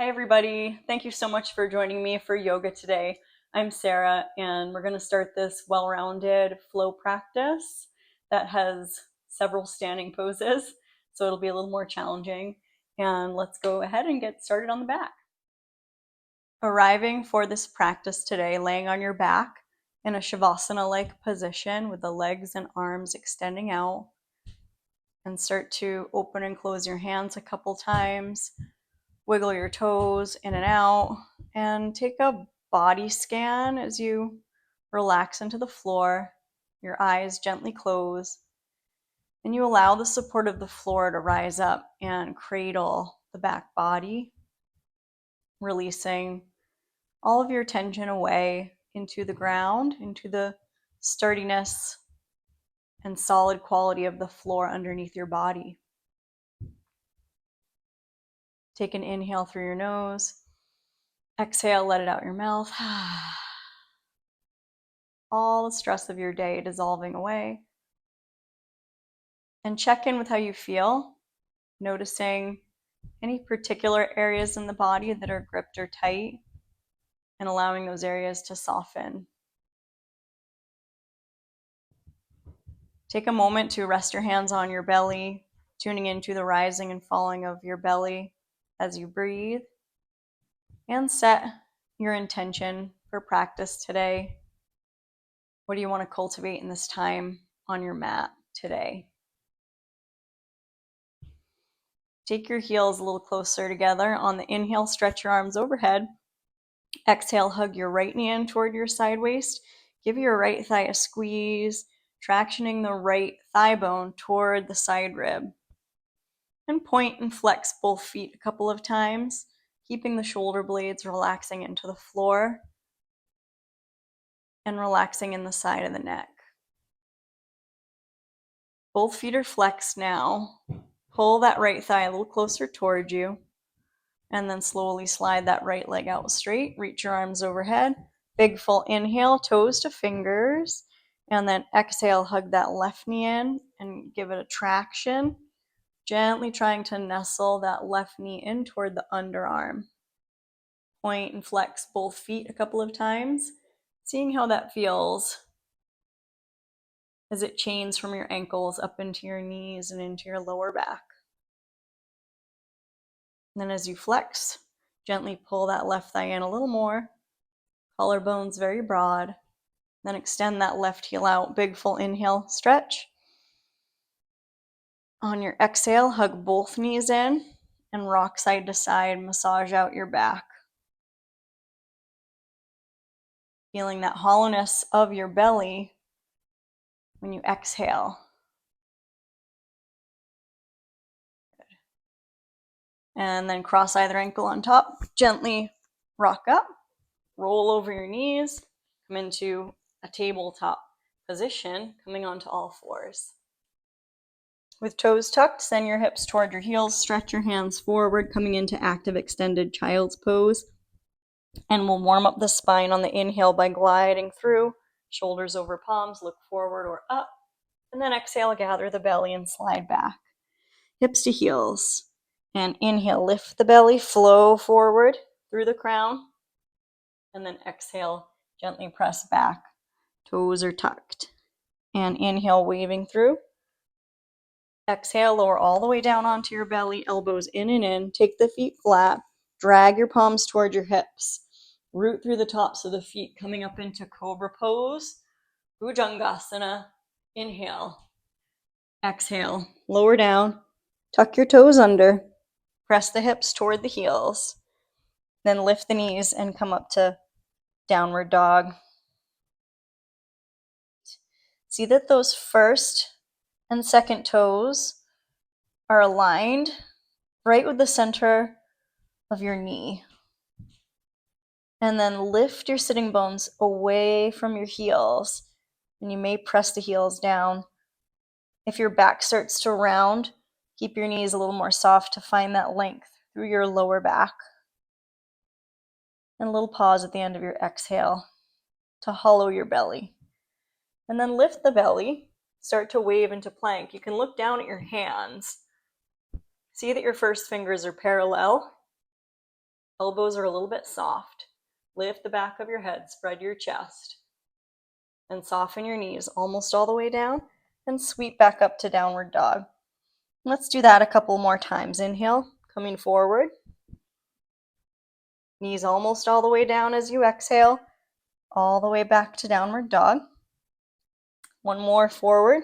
Hi, everybody. Thank you so much for joining me for yoga today. I'm Sarah, and we're going to start this well-rounded flow practice that has several standing poses, so it'll be a little more challenging. And let's go ahead and get started on the back. Arriving for this practice today, laying on your back in a Shavasana-like position with the legs and arms extending out, and start to open and close your hands a couple times. Wiggle your toes in and out, and take a body scan as you relax into the floor. Your eyes gently close, and you allow the support of the floor to rise up and cradle the back body, releasing all of your tension away into the ground, into the sturdiness and solid quality of the floor underneath your body. Take an inhale through your nose. Exhale, let it out your mouth. All the stress of your day dissolving away. And check in with how you feel, noticing any particular areas in the body that are gripped or tight, and allowing those areas to soften. Take a moment to rest your hands on your belly, tuning into the rising and falling of your belly as you breathe, and set your intention for practice today. What do you want to cultivate in this time on your mat today? Take your heels a little closer together. On the inhale, stretch your arms overhead. Exhale, hug your right knee in toward your side waist. Give your right thigh a squeeze, tractioning the right thigh bone toward the side rib. And point and flex both feet a couple of times, keeping the shoulder blades relaxing into the floor and relaxing in the side of the neck. Both feet are flexed now. Pull that right thigh a little closer toward you, and then slowly slide that right leg out straight. Reach your arms overhead. Big full inhale, toes to fingers, and then exhale, hug that left knee in and give it a traction, gently trying to nestle that left knee in toward the underarm. Point and flex both feet a couple of times, seeing how that feels as it chains from your ankles up into your knees and into your lower back. And then as you flex, gently pull that left thigh in a little more, collarbones very broad. Then extend that left heel out, big full inhale, stretch. On your exhale, hug both knees in and rock side to side, massage out your back. Feeling that hollowness of your belly when you exhale. And then cross either ankle on top, gently rock up, roll over your knees, come into a tabletop position, coming onto all fours. With toes tucked, send your hips toward your heels, stretch your hands forward, coming into active extended child's pose. And we'll warm up the spine on the inhale by gliding through, shoulders over palms, look forward or up. And then exhale, gather the belly and slide back. Hips to heels. And inhale, lift the belly, flow forward through the crown. And then exhale, gently press back. Toes are tucked. And inhale, waving through. Exhale, lower all the way down onto your belly, elbows in and in. Take the feet flat. Drag your palms toward your hips. Root through the tops of the feet, coming up into Cobra Pose. Bhujangasana. Inhale. Exhale. Lower down. Tuck your toes under. Press the hips toward the heels. Then lift the knees and come up to downward dog. See that those first and second toes are aligned right with the center of your knee. And then lift your sitting bones away from your heels. And you may press the heels down. If your back starts to round, keep your knees a little more soft to find that length through your lower back. And a little pause at the end of your exhale to hollow your belly. And then lift the belly, start to wave into plank. You can look down at your hands. See that your first fingers are parallel. Elbows are a little bit soft. Lift the back of your head, spread your chest, and soften your knees almost all the way down, and sweep back up to downward dog. Let's do that a couple more times. Inhale, coming forward. Knees almost all the way down as you exhale, all the way back to downward dog. One more forward.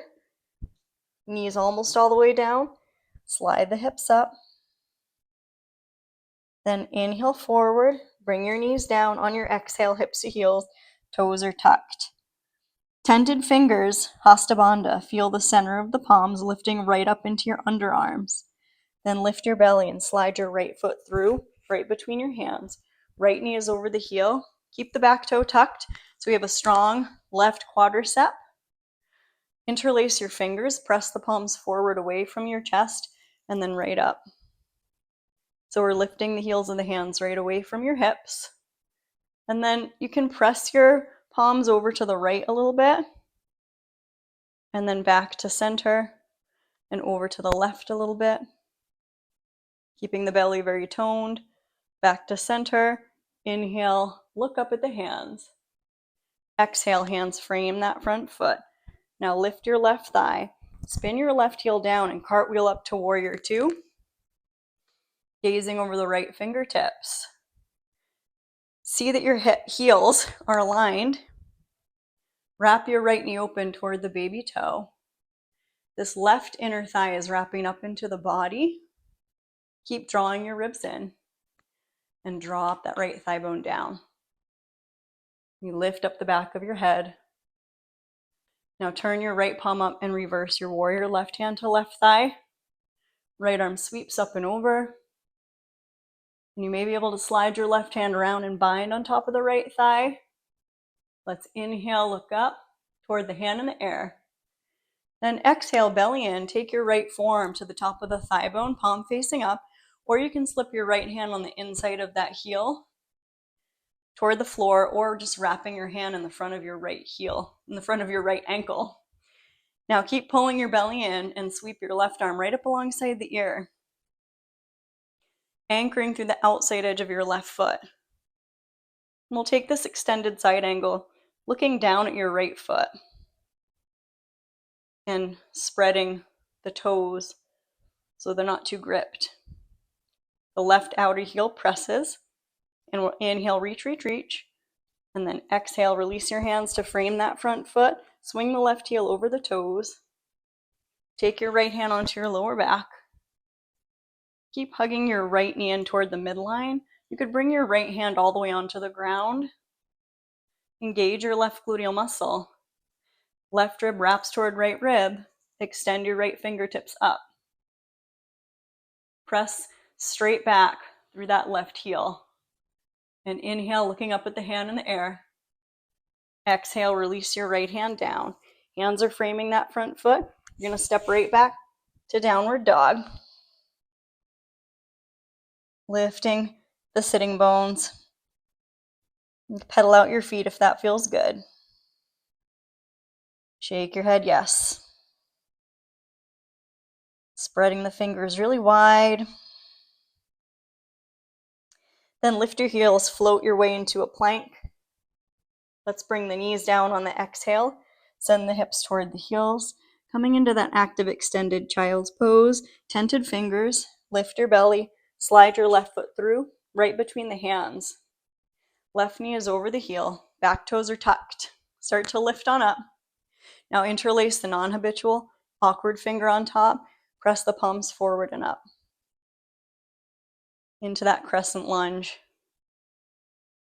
Knees almost all the way down. Slide the hips up. Then inhale forward. Bring your knees down on your exhale, hips to heels. Toes are tucked. Tented fingers, Hasta Bandha. Feel the center of the palms lifting right up into your underarms. Then lift your belly and slide your right foot through, right between your hands. Right knee is over the heel. Keep the back toe tucked so we have a strong left quadricep. Interlace your fingers, press the palms forward away from your chest, and then right up. So we're lifting the heels of the hands right away from your hips. And then you can press your palms over to the right a little bit, and then back to center, and over to the left a little bit. Keeping the belly very toned. Back to center. Inhale, look up at the hands. Exhale, hands frame that front foot. Now lift your left thigh. Spin your left heel down and cartwheel up to warrior two. Gazing over the right fingertips. See that your heels are aligned. Wrap your right knee open toward the baby toe. This left inner thigh is wrapping up into the body. Keep drawing your ribs in and drop that right thigh bone down. You lift up the back of your head. Now turn your right palm up and reverse your warrior, left hand to left thigh. Right arm sweeps up and over. And you may be able to slide your left hand around and bind on top of the right thigh. Let's inhale, look up toward the hand in the air. Then exhale, belly in. Take your right forearm to the top of the thigh bone, palm facing up, or you can slip your right hand on the inside of that heel toward the floor, or just wrapping your hand in the front of your right heel, in the front of your right ankle. Now keep pulling your belly in and sweep your left arm right up alongside the ear, anchoring through the outside edge of your left foot. And we'll take this extended side angle, looking down at your right foot and spreading the toes so they're not too gripped. The left outer heel presses, and we'll inhale, reach, reach, reach, and then exhale, release your hands to frame that front foot. Swing the left heel over the toes. Take your right hand onto your lower back. Keep hugging your right knee in toward the midline. You could bring your right hand all the way onto the ground. Engage your left gluteal muscle. Left rib wraps toward right rib. Extend your right fingertips up. Press straight back through that left heel. And inhale, looking up at the hand in the air. Exhale, release your right hand down. Hands are framing that front foot. You're going to step right back to downward dog. Lifting the sitting bones. Pedal out your feet if that feels good. Shake your head, yes. Spreading the fingers really wide. Then lift your heels, float your way into a plank. Let's bring the knees down on the exhale. Send the hips toward the heels. Coming into that active extended child's pose. Tented fingers, lift your belly, slide your left foot through, right between the hands. Left knee is over the heel, back toes are tucked. Start to lift on up. Now interlace the non-habitual awkward finger on top. Press the palms forward and up. Into that crescent lunge.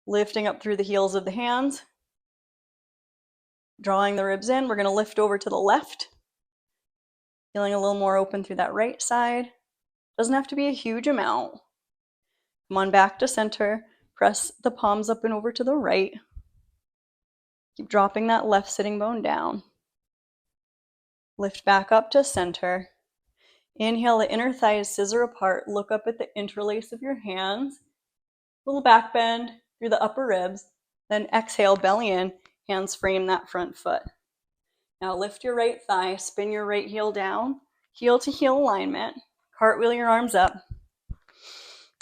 Lifting up through the heels of the hands. Drawing the ribs in. We're going to lift over to the left. Feeling a little more open through that right side. Doesn't have to be a huge amount. Come on back to center. Press the palms up and over to the right. Keep dropping that left sitting bone down. Lift back up to center. Inhale, the inner thighs scissor apart. Look up at the interlace of your hands. Little back bend through the upper ribs. Then exhale, belly in. Hands frame that front foot. Now lift your right thigh. Spin your right heel down. Heel to heel alignment. Cartwheel your arms up.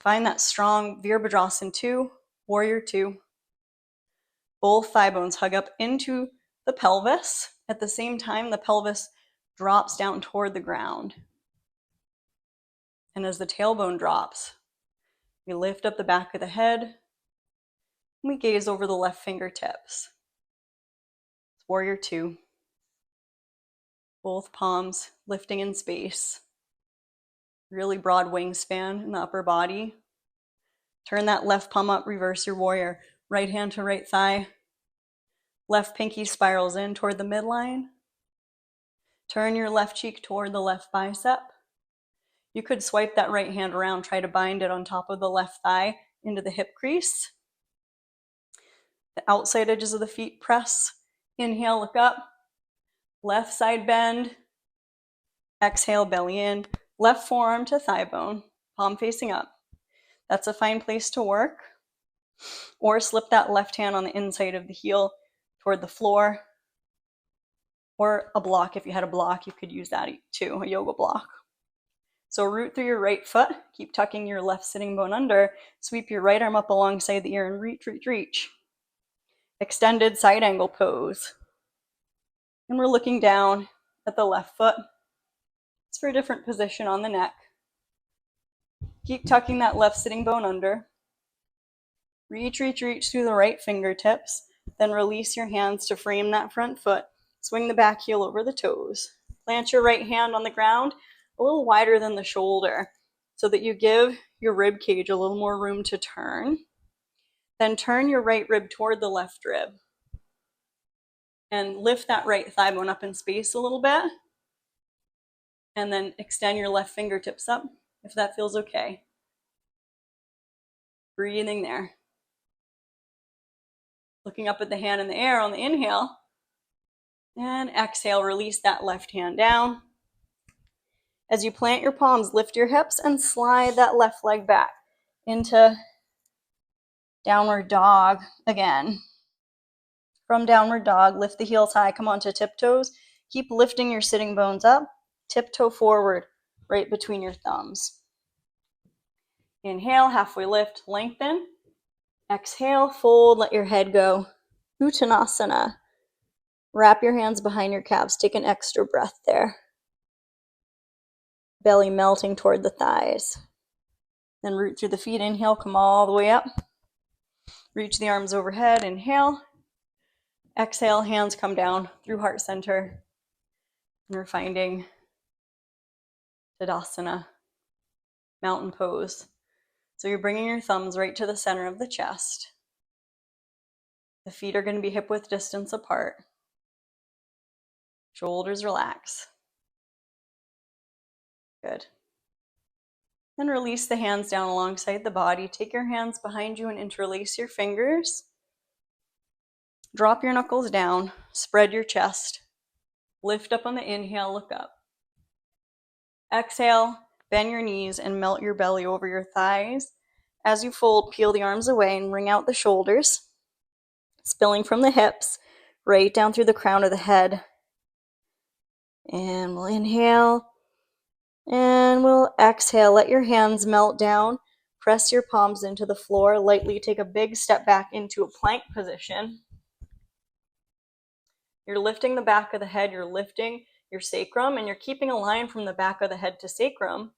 Find that strong Virabhadrasana 2, Warrior 2. Both thigh bones hug up into the pelvis. At the same time, the pelvis drops down toward the ground. And as the tailbone drops, we lift up the back of the head, and we gaze over the left fingertips. It's Warrior 2. Both palms lifting in space. Really broad wingspan in the upper body. Turn that left palm up, reverse your warrior. Right hand to right thigh. Left pinky spirals in toward the midline. Turn your left cheek toward the left bicep. You could swipe that right hand around, try to bind it on top of the left thigh into the hip crease. The outside edges of the feet press. Inhale, look up. Left side bend. Exhale, belly in. Left forearm to thigh bone, palm facing up. That's a fine place to work. Or slip that left hand on the inside of the heel toward the floor. Or a block. If you had a block, you could use that too, a yoga block. So root through your right foot. Keep tucking your left sitting bone under. Sweep your right arm up alongside the ear and reach, reach, reach. Extended side angle pose. And we're looking down at the left foot. It's for a different position on the neck. Keep tucking that left sitting bone under. Reach, reach, reach through the right fingertips. Then release your hands to frame that front foot. Swing the back heel over the toes. Plant your right hand on the ground a little wider than the shoulder so that you give your rib cage a little more room to turn. Then turn your right rib toward the left rib. And lift that right thigh bone up in space a little bit. And then extend your left fingertips up if that feels okay. Breathing there. Looking up at the hand in the air on the inhale. And exhale, release that left hand down. As you plant your palms, lift your hips and slide that left leg back into downward dog again. From downward dog, lift the heels high, come onto tiptoes. Keep lifting your sitting bones up. Tiptoe forward, right between your thumbs. Inhale, halfway lift, lengthen. Exhale, fold, let your head go. Uttanasana. Wrap your hands behind your calves. Take an extra breath there. Belly melting toward the thighs. Then root through the feet. Inhale, come all the way up. Reach the arms overhead. Inhale. Exhale, hands come down through heart center. And we're finding Tadasana, mountain pose. So you're bringing your thumbs right to the center of the chest. The feet are going to be hip width distance apart. Shoulders relax. Good. Then release the hands down alongside the body. Take your hands behind you and interlace your fingers. Drop your knuckles down. Spread your chest. Lift up on the inhale, look up. Exhale, bend your knees and melt your belly over your thighs. As you fold, peel the arms away and wring out the shoulders. Spilling from the hips, right down through the crown of the head. And we'll inhale. And we'll exhale. Let your hands melt down. Press your palms into the floor. Lightly take a big step back into a plank position. You're lifting the back of the head. You're lifting your sacrum, and you're keeping a line from the back of the head to sacrum.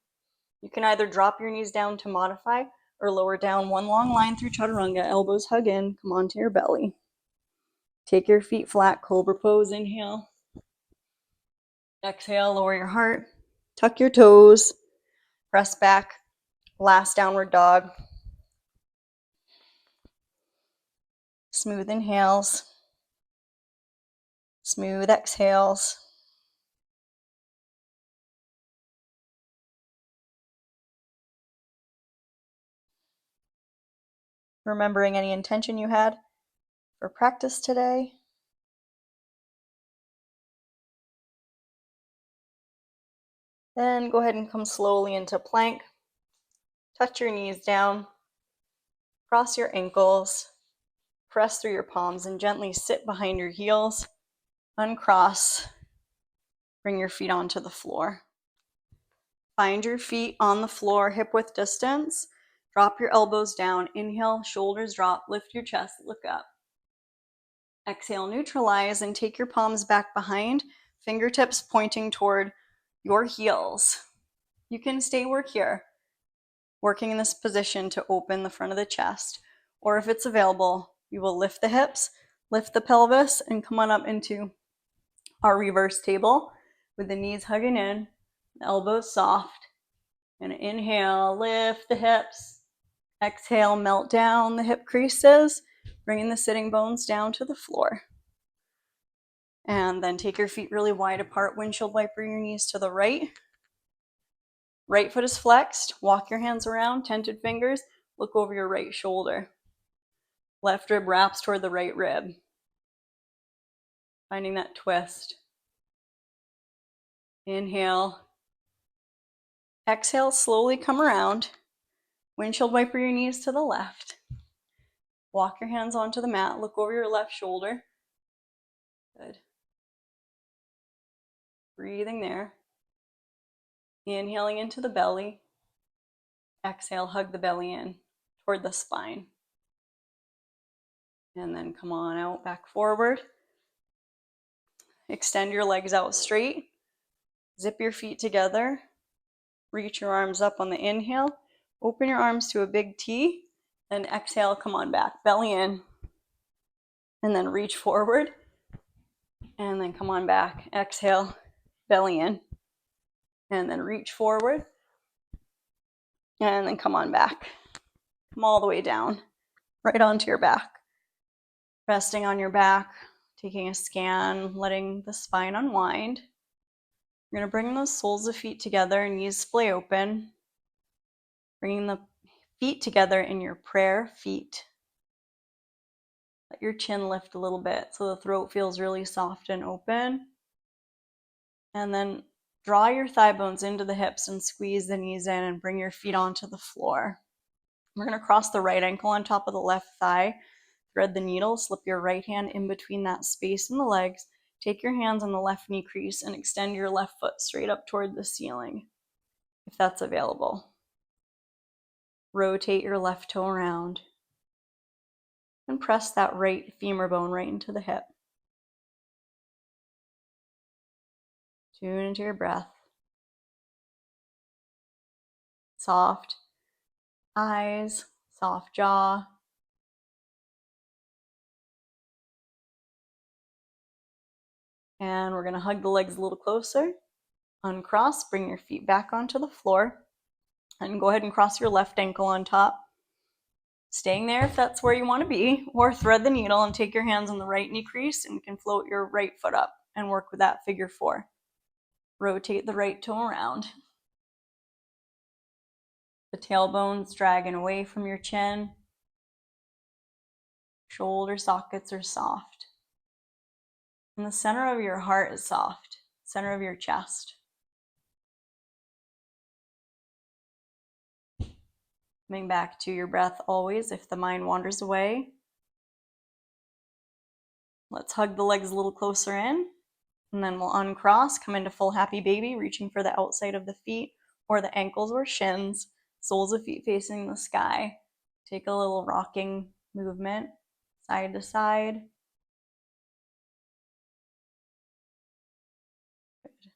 You can either drop your knees down to modify or lower down one long line through chaturanga. Elbows hug in. Come onto your belly. Take your feet flat. Cobra pose. Inhale. Exhale. Lower your heart. Tuck your toes. Press back. Last downward dog. Smooth inhales. Smooth exhales. Remembering any intention you had for practice today. Then go ahead and come slowly into plank. Touch your knees down. Cross your ankles. Press through your palms and gently sit behind your heels. Uncross. Bring your feet onto the floor. Find your feet on the floor, hip width distance. Drop your elbows down. Inhale, shoulders drop. Lift your chest, look up. Exhale, neutralize, and take your palms back behind, fingertips pointing toward your heels. You can stay here, working in this position to open the front of the chest. Or if it's available, you will lift the hips, lift the pelvis, and come on up into our reverse table with the knees hugging in, the elbows soft. And inhale, lift the hips. Exhale, melt down the hip creases, bringing the sitting bones down to the floor. And then take your feet really wide apart, windshield wiper your knees to the right. Right foot is flexed. Walk your hands around, tented fingers. Look over your right shoulder. Left rib wraps toward the right rib. Finding that twist. Inhale. Exhale, slowly come around. Windshield wiper your knees to the left. Walk your hands onto the mat. Look over your left shoulder. Good. Breathing there. Inhaling into the belly. Exhale, hug the belly in toward the spine. And then come on out, back forward. Extend your legs out straight. Zip your feet together. Reach your arms up on the inhale. Open your arms to a big T. And exhale, come on back. Belly in. And then reach forward. And then come on back. Exhale, belly in. And then reach forward. And then come on back. Come all the way down. Right onto your back. Resting on your back. Taking a scan. Letting the spine unwind. You're going to bring those soles of feet together, knees splay open. Bringing the feet together in your prayer feet. Let your chin lift a little bit so the throat feels really soft and open. And then draw your thigh bones into the hips and squeeze the knees in and bring your feet onto the floor. We're going to cross the right ankle on top of the left thigh. Thread the needle, slip your right hand in between that space in the legs. Take your hands on the left knee crease and extend your left foot straight up toward the ceiling, if that's available. Rotate your left toe around and press that right femur bone right into the hip. Tune into your breath. Soft eyes, soft jaw. And we're going to hug the legs a little closer. Uncross, bring your feet back onto the floor. And go ahead and cross your left ankle on top. Staying there if that's where you want to be. Or thread the needle and take your hands on the right knee crease and you can float your right foot up and work with that figure 4. Rotate the right toe around. The tailbone's dragging away from your chin. Shoulder sockets are soft. And the center of your heart is soft. Center of your chest. Coming back to your breath always if the mind wanders away. Let's hug the legs a little closer in. And then we'll uncross, come into full happy baby, reaching for the outside of the feet or the ankles or shins. Soles of feet facing the sky. Take a little rocking movement, side to side. Good.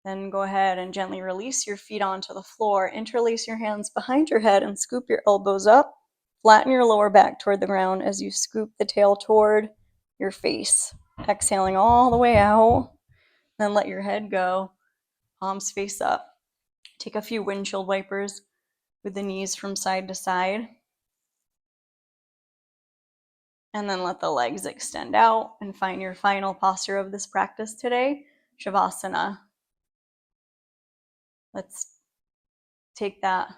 Then go ahead and gently release your feet onto the floor. Interlace your hands behind your head and scoop your elbows up. Flatten your lower back toward the ground as you scoop the tail toward your face. Exhaling all the way out. Then let your head go. Palms face up. Take a few windshield wipers with the knees from side to side. And then let the legs extend out and find your final posture of this practice today, Shavasana. Let's take that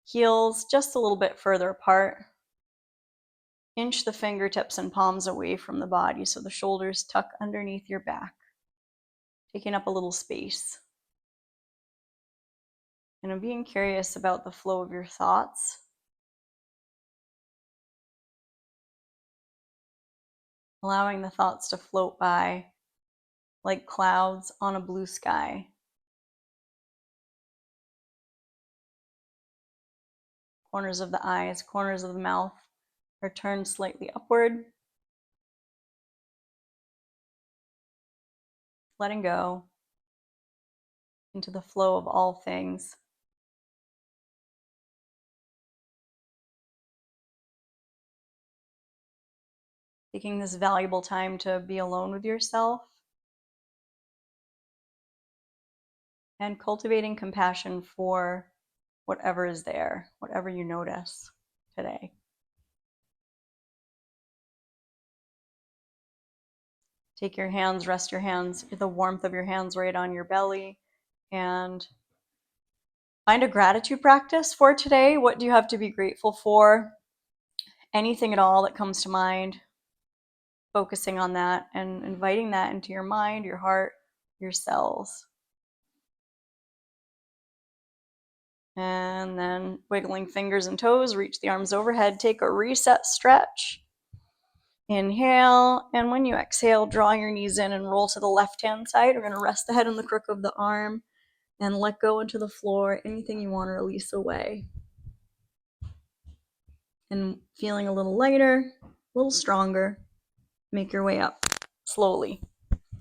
heels just a little bit further apart. Inch the fingertips and palms away from the body so the shoulders tuck underneath your back, taking up a little space. And I'm being curious about the flow of your thoughts. Allowing the thoughts to float by like clouds on a blue sky. corners of the eyes, corners of the mouth are turned slightly upward. Letting go into the flow of all things. Taking this valuable time to be alone with yourself and cultivating compassion for whatever is there, whatever you notice today. Take your hands, rest your hands, the warmth of your hands right on your belly, and find a gratitude practice for today. What do you have to be grateful for? Anything at all that comes to mind, focusing on that and inviting that into your mind, your heart, your cells. And then wiggling fingers and toes, reach the arms overhead, take a reset stretch. Inhale, and when you exhale, draw your knees in and roll to the left-hand side. We're going to rest the head on the crook of the arm and let go into the floor, anything you want to release away. And feeling a little lighter, a little stronger, make your way up slowly.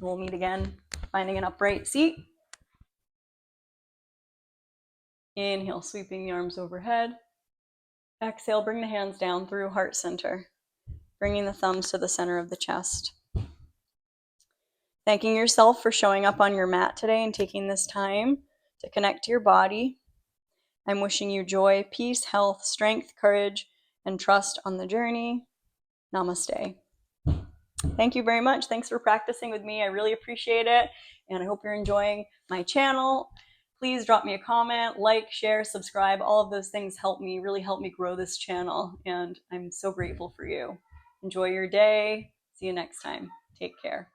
We'll meet again, finding an upright seat. Inhale, sweeping the arms overhead. Exhale, bring the hands down through heart center, bringing the thumbs to the center of the chest. Thanking yourself for showing up on your mat today and taking this time to connect to your body. I'm wishing you joy, peace, health, strength, courage, and trust on the journey. Namaste. Thank you very much. Thanks for practicing with me. I really appreciate it. And I hope you're enjoying my channel. Please drop me a comment, like, share, subscribe. All of those things really help me grow this channel. And I'm so grateful for you. Enjoy your day. See you next time. Take care.